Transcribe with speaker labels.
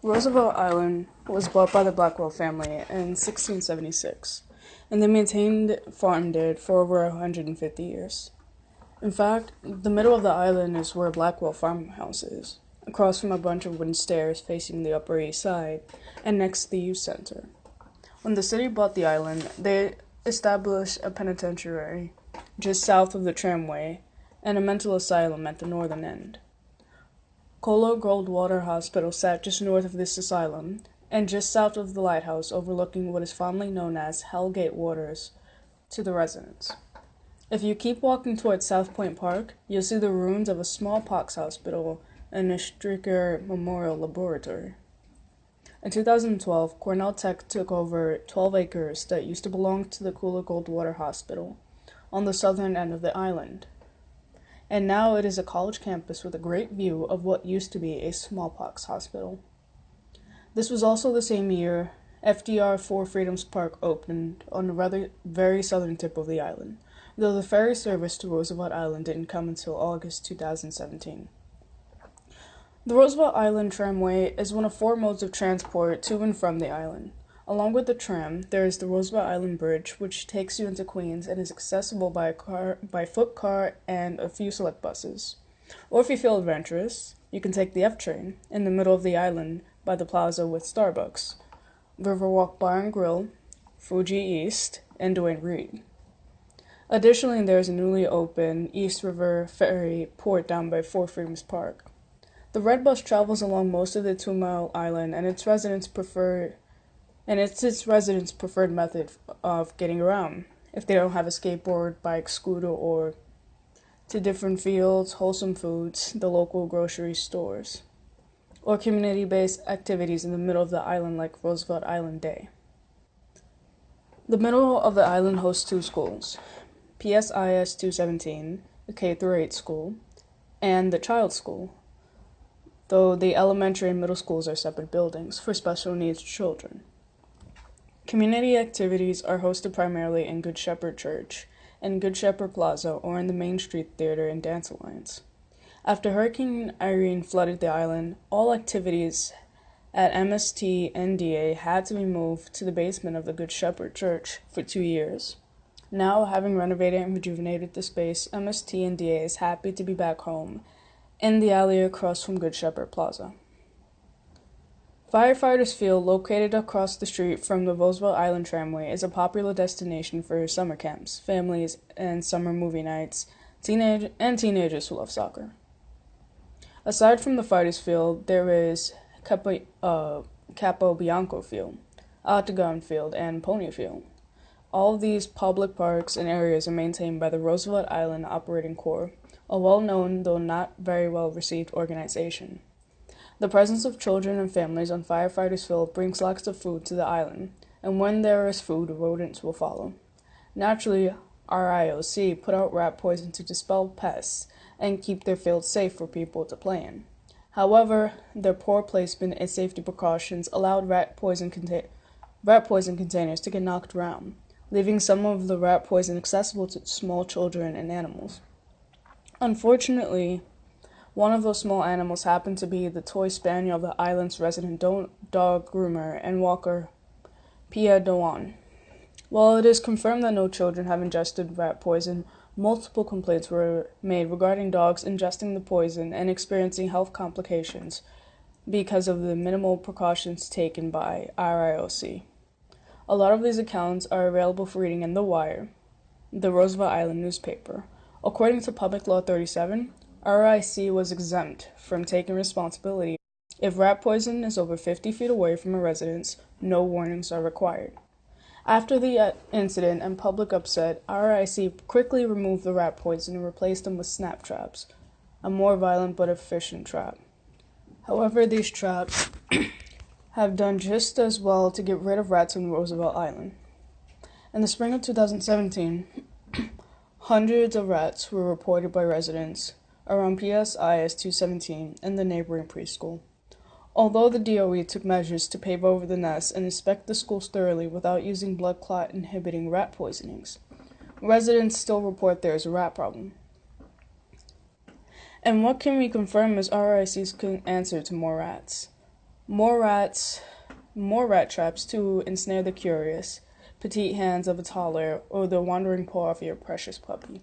Speaker 1: Roosevelt Island was bought by the Blackwell family in 1676, and they farmed it for over 150 years. In fact, the middle of the island is where Blackwell Farmhouse is, across from a bunch of wooden stairs facing the Upper East Side and next to the youth center. When the city bought the island, they established a penitentiary just south of the tramway and a mental asylum at the northern end. Colo Goldwater Hospital sat just north of this asylum, and just south of the lighthouse overlooking what is fondly known as Hellgate Waters to the residents. If you keep walking towards South Point Park, you'll see the ruins of a smallpox hospital and a Stricker Memorial Laboratory. In 2012, Cornell Tech took over 12 acres that used to belong to the Cooler Goldwater Hospital on the southern end of the island. And now it is a college campus with a great view of what used to be a smallpox hospital. This was also the same year FDR Four Freedoms Park opened on the very southern tip of the island, though the ferry service to Roosevelt Island didn't come until August 2017. The Roosevelt Island Tramway is one of four modes of transport to and from the island. Along with the tram, there is the Roosevelt Island Bridge, which takes you into Queens and is accessible by foot car, and a few select buses. Or if you feel adventurous, you can take the F train in the middle of the island by the plaza with Starbucks, Riverwalk Bar and Grill, Fuji East, and Duane Reade. Additionally, there is a newly opened East River Ferry port down by Four Freedoms Park. The Red Bus travels along most of the 2-mile island, and it's its residents' preferred method of getting around if they don't have a skateboard, bike, scooter, or to different fields, wholesome foods, the local grocery stores, or community-based activities in the middle of the island like Roosevelt Island Day. The middle of the island hosts two schools, PSIS 217, a K-8 school, and the Child School, though the elementary and middle schools are separate buildings for special needs children. Community activities are hosted primarily in Good Shepherd Church and Good Shepherd Plaza or in the Main Street Theater and Dance Alliance. After Hurricane Irene flooded the island, all activities at MST-NDA had to be moved to the basement of the Good Shepherd Church for 2 years. Now, having renovated and rejuvenated the space, MST-NDA is happy to be back home in the alley across from Good Shepherd Plaza. Firefighters Field, located across the street from the Roosevelt Island Tramway, is a popular destination for summer camps, families, and summer movie nights, teenagers who love soccer. Aside from the Fighters Field, there is Capo Bianco Field, Octagon Field, and Pony Field. All of these public parks and areas are maintained by the Roosevelt Island Operating Corps, a well-known, though not very well-received organization. The presence of children and families on Firefighters Field brings lots of food to the island, and when there is food, rodents will follow. Naturally, RIOC put out rat poison to dispel pests and keep their fields safe for people to play in. However, their poor placement and safety precautions allowed rat poison containers to get knocked around, leaving some of the rat poison accessible to small children and animals. Unfortunately, one of those small animals happened to be the toy spaniel of the island's resident dog groomer and walker, Pia Dewan. While it is confirmed that no children have ingested rat poison, multiple complaints were made regarding dogs ingesting the poison and experiencing health complications because of the minimal precautions taken by RIOC. A lot of these accounts are available for reading in The Wire, the Roosevelt Island newspaper. According to Public Law 37, RIC was exempt from taking responsibility. If rat poison is over 50 feet away from a residence, no warnings are required. After the incident and public upset, RIC quickly removed the rat poison and replaced them with snap traps, a more violent but efficient trap. However, these traps have done just as well to get rid of rats on Roosevelt Island. In the spring of 2017, hundreds of rats were reported by residents around PSIS 217 and the neighboring preschool. Although the DOE took measures to pave over the nests and inspect the schools thoroughly without using blood clot inhibiting rat poisonings, residents still report there is a rat problem. And what can we confirm is RIC's answer to more rats? More rats, more rat traps to ensnare the curious, petite hands of a toddler, or the wandering paw of your precious puppy.